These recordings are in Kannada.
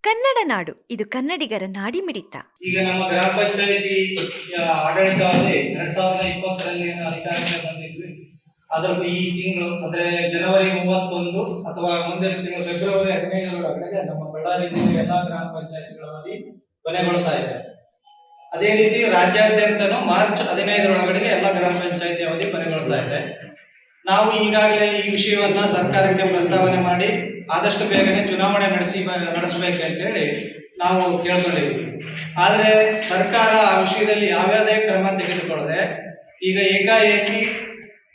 ಕನ್ನಡ ನಾಡು, ಇದು ಕನ್ನಡಿಗರ ನಾಡಿಮಿಡಿತ. ಈಗ ನಮ್ಮ ಗ್ರಾಮ ಪಂಚಾಯತಿ ಆಡಳಿತದಲ್ಲಿ 2020ರಲ್ಲಿ ಅಧಿಕಾರಕ್ಕೆ ಬಂದಿದ್ವಿ. ಅದರ ಈ ತಿಂಗಳು ಅಂದ್ರೆ ಜನವರಿ 31 ಅಥವಾ ಮುಂದಿನ ತಿಂಗಳು ಫೆಬ್ರವರಿ 15ರೊಳಗಡೆ ನಮ್ಮ ಬಳ್ಳಾರಿ ಜಿಲ್ಲೆಯ ಎಲ್ಲಾ ಗ್ರಾಮ ಪಂಚಾಯತಿಗಳ ಅವಧಿ ಕೊನೆಗೊಳ್ತಾ ಇದೆ. ಅದೇ ರೀತಿ ರಾಜ್ಯಾದ್ಯಂತನೂ ಮಾರ್ಚ್ 15ರೊಳಗಡೆ ಎಲ್ಲ ಗ್ರಾಮ ಪಂಚಾಯತಿ ಅವಧಿ ಕೊನೆಗೊಳ್ತಾ ಇದೆ. ನಾವು ಈಗಾಗಲೇ ಈ ವಿಷಯವನ್ನ ಸರ್ಕಾರಕ್ಕೆ ಪ್ರಸ್ತಾವನೆ ಮಾಡಿ ಆದಷ್ಟು ಬೇಗನೆ ಚುನಾವಣೆ ನಡೆಸಬೇಕಂತೇಳಿ ನಾವು ಕೇಳ್ಕೊಂಡಿದ್ವಿ. ಆದರೆ ಸರ್ಕಾರ ಆ ವಿಷಯದಲ್ಲಿ ಯಾವ್ಯಾವುದೇ ಕ್ರಮ ತೆಗೆದುಕೊಳ್ಳದೆ ಈಗ ಏಕಾಏಕಿ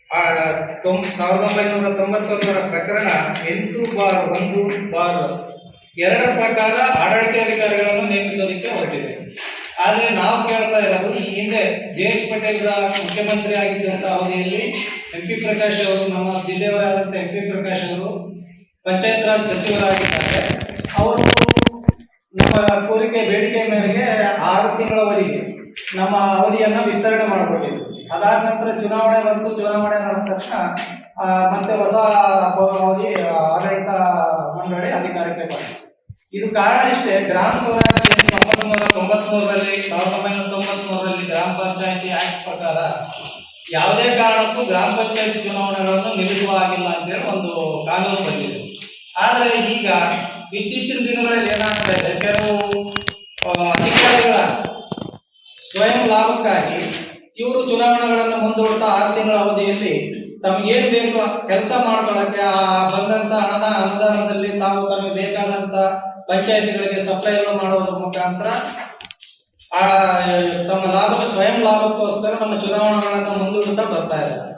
1991ರ ಪ್ರಕರಣ 8/1/2 ಪ್ರಕಾರ ಆಡಳಿತಾಧಿಕಾರಿಗಳನ್ನು ನೇಮಿಸೋದಕ್ಕೆ ಹೊರಟಿದೆ. ಆದರೆ ನಾವು ಕೇಳ್ತಾ ಇರೋದು, ಈ ಹಿಂದೆ JH ಪಟೇಲ್ ಮುಖ್ಯಮಂತ್ರಿ ಆಗಿದ್ದಂಥ ಅವಧಿಯಲ್ಲಿ MP ಪ್ರಕಾಶ್ ಅವರು, ನಮ್ಮ ಜಿಲ್ಲೆಯವರಾದಂಥ MP ಪ್ರಕಾಶ್ ಅವರು ಪಂಚಾಯತ್ ರಾಜ್ ಸಚಿವರಾಗಿದ್ದಾರೆ. ಅವರು ನಮ್ಮ ಕೋರಿಕೆ ಬೇಡಿಕೆ ಮೇರೆಗೆ 6 ತಿಂಗಳ ಅವಧಿಗೆ ನಮ್ಮ ಅವಧಿಯನ್ನ ವಿಸ್ತರಣೆ ಮಾಡಿಕೊಟ್ಟಿದ್ರು. ಅದಾದ ನಂತರ ಚುನಾವಣೆ ಬಂತು. ಚುನಾವಣೆ ನಡೆದ ತಕ್ಷಣ ಮತ್ತೆ ಹೊಸ ಅವಧಿ ಆಡಳಿತ ಮಂಡಳಿ ಅಧಿಕಾರಕ್ಕೆ ಬಂತು. ಇದು ಕಾರಣ ಇಷ್ಟೇ, ಗ್ರಾಮ ಸ್ವರಾಜ್ಯ 1993ರಲ್ಲಿ ಗ್ರಾಮ ಪಂಚಾಯತಿ ಆಕ್ಟ್ ಪ್ರಕಾರ ಯಾವುದೇ ಕಾರಣಕ್ಕೂ ಗ್ರಾಮ ಪಂಚಾಯತಿ ಚುನಾವಣೆಗಳನ್ನು ನಿಲ್ಲಿಸುವ ಹಾಗಿಲ್ಲ ಅಂತೇಳಿ ಒಂದು ಕಾನೂನು ಬಂದಿದೆ. ಆದರೆ ಈಗ ಇತ್ತೀಚಿನ ದಿನಗಳಲ್ಲಿ ಏನಾಗ್ತಾ ಇದೆ, ಕೆಲವು ಅಧಿಕಾರಿಗಳ ಸ್ವಯಂ ಲಾಭಕ್ಕಾಗಿ ಇವರು ಚುನಾವಣೆಗಳನ್ನು ಮುಂದೂಡ್ತಾ 6 ತಿಂಗಳ ಅವಧಿಯಲ್ಲಿ ತಮಗೇನು ಬೇಕು ಕೆಲಸ ಮಾಡ್ಕೊಳ್ಳೋಕ್ಕೆ ಬಂದಂತ ಅನುದಾನದಲ್ಲಿ ತಾವು ತಮಗೆ ಬೇಕಾದಂತ ಪಂಚಾಯತಿಗಳಿಗೆ ಸಪ್ಲೈಗಳು ಮಾಡೋದ್ರ ಮುಖಾಂತರ ತಮ್ಮ ಸ್ವಯಂ ಲಾಭಕ್ಕೋಸ್ಕರ ನಮ್ಮ ಚುನಾವಣೆಗಳನ್ನು ಮುಂದೂಡುತ್ತಾ ಬರ್ತಾ ಇದ್ದಾರೆ.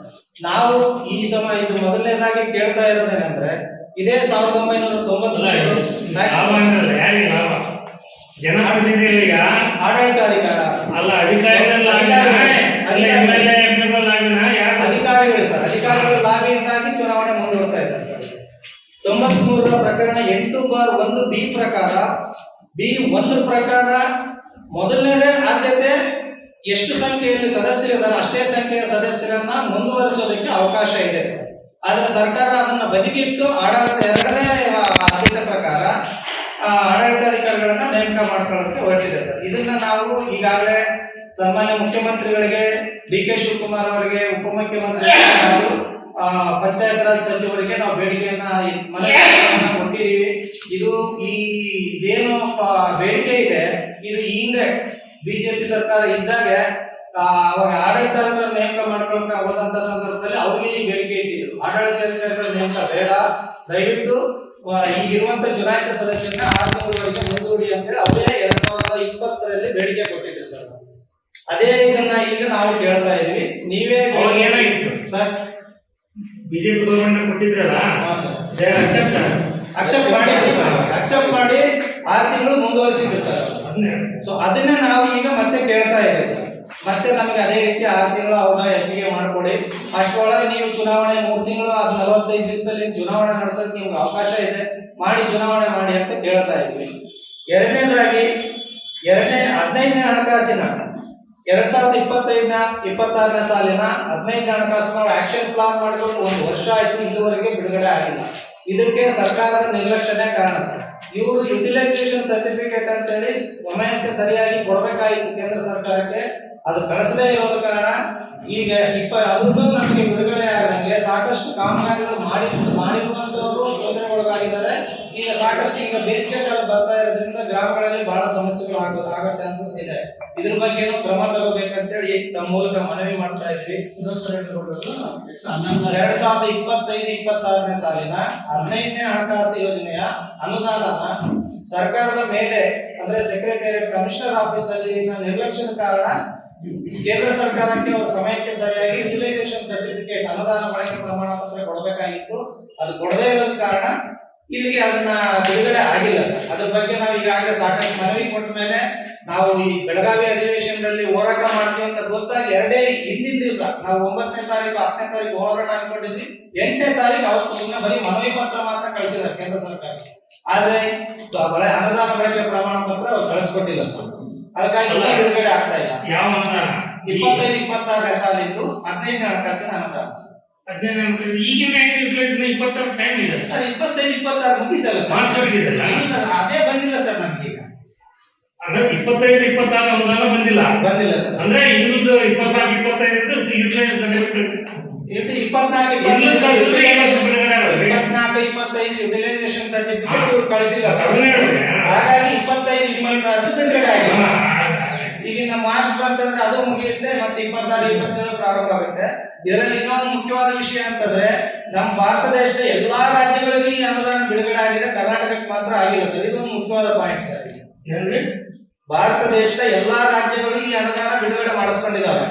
ನಾವು ಈ ಇದು ಮೊದಲನೇದಾಗಿ ಕೇಳ್ತಾ ಇರೋದೇನೆಂದ್ರೆ, ಇದೇ 1990 ಆಡಳಿತಾಧಿಕಾರ ಅಲ್ಲ, ಅಧಿಕಾರಿಗಳ ಲಾಭಿಯಿಂದಾಗಿ ಚುನಾವಣೆ ಮುಂದೂಡ್ತಾ ಇದ್ದಾರೆ ಸರ್. 93ರ ಪ್ರಕರಣ 8/1B ಪ್ರಕಾರ B1 ಪ್ರಕಾರ ಮೊದಲನೇದೇ ಆದ್ಯತೆ ಎಷ್ಟು ಸಂಖ್ಯೆಯಲ್ಲಿ ಸದಸ್ಯರಿದ್ದಾರೆ ಅಷ್ಟೇ ಸಂಖ್ಯೆಯ ಸದಸ್ಯರನ್ನ ಮುಂದುವರಿಸೋದಕ್ಕೆ ಅವಕಾಶ ಇದೆ ಸರ್. ಆದ್ರೆ ಸರ್ಕಾರ ಅದನ್ನ ಬದಿಗಿಟ್ಟು ಆಡಳಿತ 2ನೇ ಆದ್ಯತೆ ಪ್ರಕಾರ ಆಡಳಿತಾಧಿಕಾರಿಗಳನ್ನ ನೇಮಕ ಮಾಡ್ಕೊಳ್ಳೋದಕ್ಕೆ ಹೊರಟಿದೆ ಸರ್. ಇದನ್ನ ನಾವು ಈಗಾಗಲೇ ಸನ್ಮಾನ್ಯ ಮುಖ್ಯಮಂತ್ರಿಗಳಿಗೆ, DK ಶಿವಕುಮಾರ್ ಅವರಿಗೆ, ಉಪಮುಖ್ಯಮಂತ್ರಿಗಳಿಗೆ, ನಾವು ಪಂಚಾಯತ್ ರಾಜ್ ಸಚಿವರಿಗೆ ನಾವು ಬೇಡಿಕೆಯನ್ನ ಕೊಟ್ಟಿದ್ದೀವಿ. ಇದೇನು ಬೇಡಿಕೆ ಇದೆ, ಇದು ಹಿಂದೆ ಬಿಜೆಪಿ ಸರ್ಕಾರ ಇದ್ದಾಗ ಅವಾಗ ಆಡಳಿತಾಧಿಕಾರಿ ನೇಮಕ ಮಾಡ್ಕೊಳ್ಳೋಕೆ ಹೋದಂತ ಸಂದರ್ಭದಲ್ಲಿ ಅವ್ರಿಗೆ ಈ ಬೇಡಿಕೆ ಇಟ್ಟಿದ್ರು, ಆಡಳಿತಾಧಿಕಾರಿಗಳ ನೇಮಕ ಬೇಡ, ದಯವಿಟ್ಟು ಈಗಿರುವಂತ ಚುನಾಯಿತ ಸದಸ್ಯರನ್ನ 6 ತಿಂಗಳವರೆಗೆ ಮುಂದೂಡಿ ಅಂತೇಳಿ ಅವರೇ 2020ರಲ್ಲಿ ಬೇಡಿಕೆ ಕೊಟ್ಟಿದ್ರು ಸರ್. ಅದೇ ಇದನ್ನ ಈಗ ನಾವು ಕೇಳ್ತಾ ಇದೀವಿ. ನೀವೇ ಸರ್ ಬಿಜೆಪಿ ಗೌರ್ಮೆಂಟ್ ಕೊಟ್ಟಿದ್ರಲ್ಲ, ಅಕ್ಸೆಪ್ಟ್ ಮಾಡಿದ್ರು ಸರ್. ಅಕ್ಸೆಪ್ಟ್ ಮಾಡಿ 6 ತಿಂಗಳು ಮುಂದುವರಿಸಿದ್ರು ಸರ್. ಸೊ ಅದನ್ನ ನಾವು ಈಗ ಮತ್ತೆ ಕೇಳ್ತಾ ಇದ್ದೀವಿ ಸರ್. ಮತ್ತೆ ನಮಗೆ ಅದೇ ರೀತಿ 6 ತಿಂಗಳು ಅವಧಿ ಹೆಚ್ಚಿಗೆ ಮಾಡಿಕೊಡಿ. ಅಷ್ಟರೊಳಗೆ ನೀವು ಚುನಾವಣೆ 3 ತಿಂಗಳು 45 ದಿವಸದಲ್ಲಿ ಚುನಾವಣೆ ನಡೆಸೋಕೆ ನಿಮ್ಗೆ ಅವಕಾಶ ಇದೆ, ಮಾಡಿ ಚುನಾವಣೆ ಮಾಡಿ ಅಂತ ಕೇಳ್ತಾ ಇದ್ವಿ. ಎರಡನೇದಾಗಿ 15ನೇ ಹಣಕಾಸಿನ 2025-26ನೇ ಸಾಲಿನ 15ನೇ ಹಣಕಾಸಿನ ಆಕ್ಷನ್ ಪ್ಲಾನ್ ಮಾಡಿಕೊಂಡು 1 ವರ್ಷ ಆಯ್ತು, ಇದುವರೆಗೆ ಬಿಡುಗಡೆ ಆಗಿಲ್ಲ. ಇದಕ್ಕೆ ಸರ್ಕಾರದ ನಿರ್ಲಕ್ಷ್ಯನೇ ಕಾರಣ ಸರ್. ಇವರು ಯುಟಿಲೈಸೇಷನ್ ಸರ್ಟಿಫಿಕೇಟ್ ಅಂತ ಹೇಳಿ ಸಮಯಕ್ಕೆ ಸರಿಯಾಗಿ ಕೊಡಬೇಕಾಗಿತ್ತು ಕೇಂದ್ರ ಸರ್ಕಾರಕ್ಕೆ, ಅದು ಕಳಿಸದೇ ಇರೋದ ಕಾರಣ ಈಗ ಅದನ್ನು ನಮಗೆ ಬಿಡುಗಡೆ ಆಗದಂಗೆ ಸಾಕಷ್ಟು ಕಾಮಗಾರಿಗಳು ಮಾಡಿರುವಂತವರು ತೊಂದರೆಗೊಳಗಾಗಿದ್ದಾರೆ. ಈಗ ಸಾಕಷ್ಟು ಈಗ ಬೇಸಿಗೆ ಕಾಲ ಬರ್ತಾ ಇರೋದ್ರಿಂದ ಗ್ರಾಮಗಳಲ್ಲಿ ಬಹಳ ಸಮಸ್ಯೆಗಳು ಆಗೋ ಚಾನ್ಸಸ್ ಇದೆ. ಇದ್ರ ಬಗ್ಗೆ ಕ್ರಮ ತಗೋಬೇಕಂತೇಳಿ ನಮ್ಮ ಮೂಲಕ ಮನವಿ ಮಾಡ್ತಾ ಇದ್ವಿ. 2025-26ನೇ ಸಾಲಿನ 15ನೇ ಹಣಕಾಸು ಯೋಜನೆಯ ಅನುದಾನನ ಸರ್ಕಾರದ ಮೇಲೆ ಅಂದ್ರೆ ಸೆಕ್ರೆಟರಿಯೇಟ್ ಕಮಿಷನರ್ ಆಫೀಸ್ ಅಲ್ಲಿ ನಿರ್ಲಕ್ಷ್ಯದ ಕಾರಣ ಕೇಂದ್ರ ಸರ್ಕಾರಕ್ಕೆ ಸಮಯಕ್ಕೆ ಸರಿಯಾಗಿ ಯುಟಿಲೈಸೇಷನ್ ಸರ್ಟಿಫಿಕೇಟ್ ಅನುದಾನ ಬಳಕೆ ಪ್ರಮಾಣ ಪತ್ರ ಕೊಡಬೇಕಾಗಿತ್ತು. ಅದು ಕೊಡದೇ ಇರೋದ ಕಾರಣ ಇಲ್ಲಿಗೆ ಅದನ್ನ ಬಿಡುಗಡೆ ಆಗಿಲ್ಲ ಸರ್. ಅದ್ರ ಬಗ್ಗೆ ನಾವು ಈಗಾಗಲೇ ಸಾಕಷ್ಟು ಮನವಿ ಕೊಟ್ಟ ಮೇಲೆ ನಾವು ಈ ಬೆಳಗಾವಿ ಅಧಿವೇಶನದಲ್ಲಿ ಹೋರಾಟ ಮಾಡ್ತೀವಿ ಅಂತ ಗೊತ್ತಾಗಿ ಹಿಂದಿನ ದಿವಸ ನಾವು 9ನೇ ತಾರೀಕು 10ನೇ ತಾರೀಕು ಹೋರಾಟ ಅನ್ಕೊಂಡಿದ್ವಿ. 8ನೇ ತಾರೀಕು ಅವತ್ತು ಸುಮ್ಮನೆ ಬರೀ ಮನವಿ ಪತ್ರ ಮಾತ್ರ ಕಳಿಸಿದ್ದಾರೆ ಕೇಂದ್ರ ಸರ್ಕಾರ. ಆದ್ರೆ ಅನುದಾನ ಬಳಕೆ ಪ್ರಮಾಣ ಪತ್ರ ಕಳಿಸ್ಕೊಟ್ಟಿಲ್ಲ ಸರ್. ಅದಕ್ಕಾಗಿ ಬಿಡುಗಡೆ ಆಗ್ತಾ ಇಲ್ಲ. 25-26ನೇ ಸಾಲಿದ್ದು 15ನೇ ಹಣಕಾಸಿನ ಅನುದಾನ ಈಗಿನ 26 ಟೈಮ್ ಇದೆ ಸರ್. 25-26 ಮುಗಿದಲ್ಲ ಸರ್, ಮಾರ್ಚ್ ಅದೇ ಬಂದಿಲ್ಲ ಸರ್. ಅಂದ್ರೆ 25-26 ಅನುದಾನ ಬಂದಿಲ್ಲ. ಬಂದಿಲ್ಲ ಸರ್. ಅಂದ್ರೆ ಇನ್ನೊಂದು 24-25 ಯುಟಿಲೈಸ್ ಇದು 24-25 ಯುಟಿಲೈಸೇಷನ್ ಸರ್ಟಿಫಿಕೇಟ್ ಇವ್ರು ಕಳಿಸಿಲ್ಲ ಸರ್. ಹಾಗಾಗಿ 25-26 ಬಿಡುಗಡೆ ಆಗಿದೆ. ಈಗಿನ ಮಾರ್ಚ್ ಬಂತಂದ್ರೆ ಅದು ಮುಗಿಯುತ್ತೆ, ಮತ್ತೆ 26-27 ಪ್ರಾರಂಭ ಆಗುತ್ತೆ. ಇದರಲ್ಲಿ ಇನ್ನೊಂದು ಮುಖ್ಯವಾದ ವಿಷಯ ಅಂತಂದ್ರೆ ನಮ್ಮ ಭಾರತ ದೇಶದ ಎಲ್ಲಾ ರಾಜ್ಯಗಳಿಗೂ ಈ ಅನುದಾನ ಬಿಡುಗಡೆ ಆಗಿದೆ, ಕರ್ನಾಟಕಕ್ಕೆ ಮಾತ್ರ ಆಗಿಲ್ಲ ಸರ್. ಇದು ಒಂದು ಮುಖ್ಯವಾದ ಪಾಯಿಂಟ್ ಸರ್. ಏನ್ರಿ? ಭಾರತ ದೇಶದ ಎಲ್ಲಾ ರಾಜ್ಯಗಳಿಗೂ ಈ ಅನುದಾನ ಬಿಡುಗಡೆ ಮಾಡಿಸ್ಕೊಂಡಿದ್ದಾವೆ.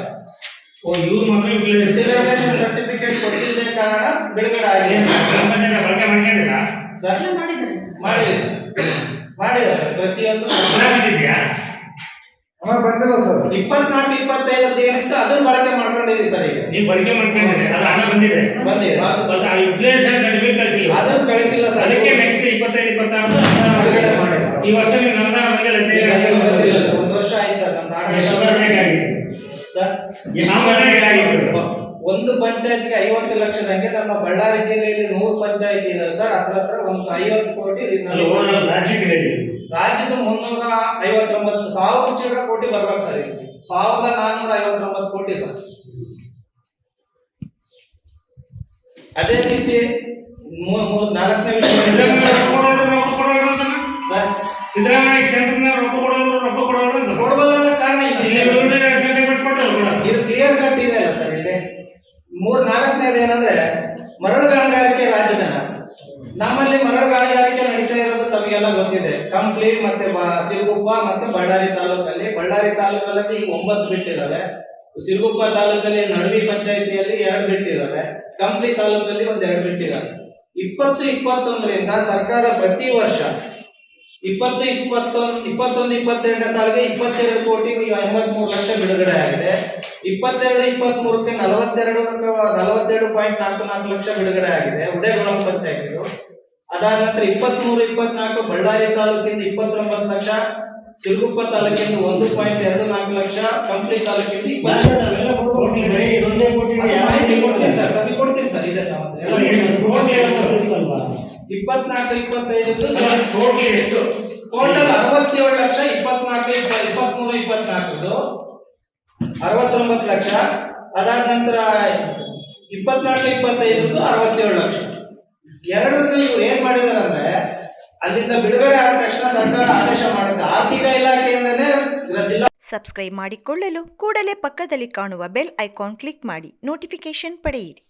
ಇವ್ರು ಮಾತ್ರ ಯುಟಿಲೈಸೇಷನ್ ಸರ್ಟಿಫಿಕೇಟ್ ಕೊಟ್ಟಿದ್ದ ಕಾರಣ ಬಿಡುಗಡೆ ಆಗಿದೆ. ಬಳಕೆ ಮಾಡ್ಕೊಂಡಿಲ್ಲ ಸರ್. ಮಾಡಿದೆ ಸರ್, ಮಾಡಿದೆ ಸರ್. ಪ್ರತಿಯೊಂದು ಬಂದಿದ್ಯಾ? ಬಂದಿಲ್ಲ ಸರ್. 24-25 ಏನಿತ್ತು ಅದನ್ನ ಬಳಕೆ ಮಾಡ್ಕೊಂಡಿದ್ದೀವಿ ಸರ್. ಈಗ ನೀವು ಬಳಕೆ ಮಾಡ್ಕೊಂಡಿದ್ದೀರಿ, ಅದು ಹಣ ಬಂದಿದೆ. ಬಂದಿದೆ. ಯುಟಿಲೈಸೇಷನ್ ಸರ್ಟಿಫಿಕೇಟ್ ಕಳಿಸಿಲ್ಲ, ಅದನ್ನ ಕಳಿಸಿಲ್ಲ ಸರ್. ಅದಕ್ಕೆ ನೆಕ್ಸ್ಟ್ 25-26 ಬಿಡುಗಡೆ ಮಾಡಿಲ್ಲ. ಈ ವರ್ಷ ನೀವು ಅನುದಾನ ಬಂದಿಲ್ಲ. ಬಂದಿಲ್ಲ ಸರ್. 1 ವರ್ಷ ಆಯ್ತು ಸರ್. ನಮ್ಮ ಸರ್ ಒಂದು ಪಂಚಾಯತ್ಗೆ 50 ಲಕ್ಷದಂಗೆ ನಮ್ಮ ಬಳ್ಳಾರಿ ಜಿಲ್ಲೆಯಲ್ಲಿ 100 ಪಂಚಾಯತ್ ಇದಾವೆ ಸರ್. ಹತ್ರ ಒಂದು 50 ಕೋಟಿ ರಾಜ್ಯದ 359 ಚಿಲ್ಲರೆ ಕೋಟಿ ಬರ್ಬೇಕು ಸರ್. ಇದು 1459 ಕೋಟಿ ಸರ್. ಅದೇ ರೀತಿ 4ನೇ ವಿಷಯ ಸರ್, ಸಿದ್ದರಾಮಯ್ಯ ಕ್ಷೇತ್ರದಿಂದ ರೊಕ್ಕ ಕೊಡಬಲ್ಲ ಕಾರಣ ಇದು ಕ್ಲಿಯರ್ ಕಟ್ ಇದೆ ಅಲ್ಲ ಸರ್. ಇಲ್ಲಿ 4ನೇದು ಏನಂದ್ರೆ ಮರಳು ಗಣಿಗಾರಿಕೆ ರಾಜಧನ. ನಮ್ಮಲ್ಲಿ ಮರಳು ಗಣಿಗಾರಿಕೆ ನಡೀತಾ ಇರೋದು ತಮಗೆಲ್ಲ ಗೊತ್ತಿದೆ. ಕಂಪ್ಲಿ ಮತ್ತೆ ಸಿರುಗುಪ್ಪ ಮತ್ತೆ ಬಳ್ಳಾರಿ ತಾಲೂಕಲ್ಲಿ. ಬಳ್ಳಾರಿ ತಾಲೂಕಲ್ಲಿ ಈಗ 9 ಬಿಟ್ಟಿದ್ದಾವೆ. ಸಿರುಗುಪ್ಪ ತಾಲೂಕಲ್ಲಿ ನಡುವಿ ಪಂಚಾಯಿತಿಯಲ್ಲಿ 2 ಬಿಟ್ಟಿದ್ದಾವೆ. ಕಂಪ್ಲಿ ತಾಲೂಕಲ್ಲಿ 1-2 ಬಿಟ್ಟಿದ್ದಾವೆ. 20-21ರಿಂದ ಸರ್ಕಾರ ಪ್ರತಿ ವರ್ಷ 21-22 ಸಾಲಿಗೆ 22 ಕೋಟಿ 83 ಲಕ್ಷ ಬಿಡುಗಡೆ ಆಗಿದೆ. 22-23ಕ್ಕೆ 42.44 ಲಕ್ಷ ಬಿಡುಗಡೆ ಆಗಿದೆ ಉಡೇಗುಳಂ ಪಂಚಾಯತ್ ಇದು. ಅದಾದ ನಂತರ 23-24 ಬಳ್ಳಾರಿ ತಾಲೂಕಿಂದ 29 ಲಕ್ಷ, ಸಿರುಗುಪ್ಪ ತಾಲೂಕಿಂದ 1.24 ಲಕ್ಷ, ಕಂಪ್ಲಿ ತಾಲೂಕಿಂದ 24-25 ಇದೆ. 24-25 ಟೋಟಲ್ 67 ಲಕ್ಷ. 23-24 69 ಲಕ್ಷ. ಅದಾದ ನಂತರ 24-25 67 ಲಕ್ಷ. ಎರಡರಿಂದ ಇವ್ರು ಏನ್ ಮಾಡಿದಾರೆ ಅಂದ್ರೆ ಅಲ್ಲಿಂದ ಬಿಡುಗಡೆ ಆದ ತಕ್ಷಣ ಸರ್ಕಾರ ಆದೇಶ ಮಾಡುತ್ತೆ. ಆರ್ಥಿಕ ಇಲಾಖೆಯಿಂದನೇ ಜಿಲ್ಲಾ ಸಬ್ಸ್ಕ್ರೈಬ್ ಮಾಡಿಕೊಳ್ಳಲು ಕೂಡಲೇ ಪಕ್ಕದಲ್ಲಿ ಕಾಣುವ ಬೆಲ್ ಐಕಾನ್ ಕ್ಲಿಕ್ ಮಾಡಿ ನೋಟಿಫಿಕೇಶನ್ ಪಡೆಯಿರಿ.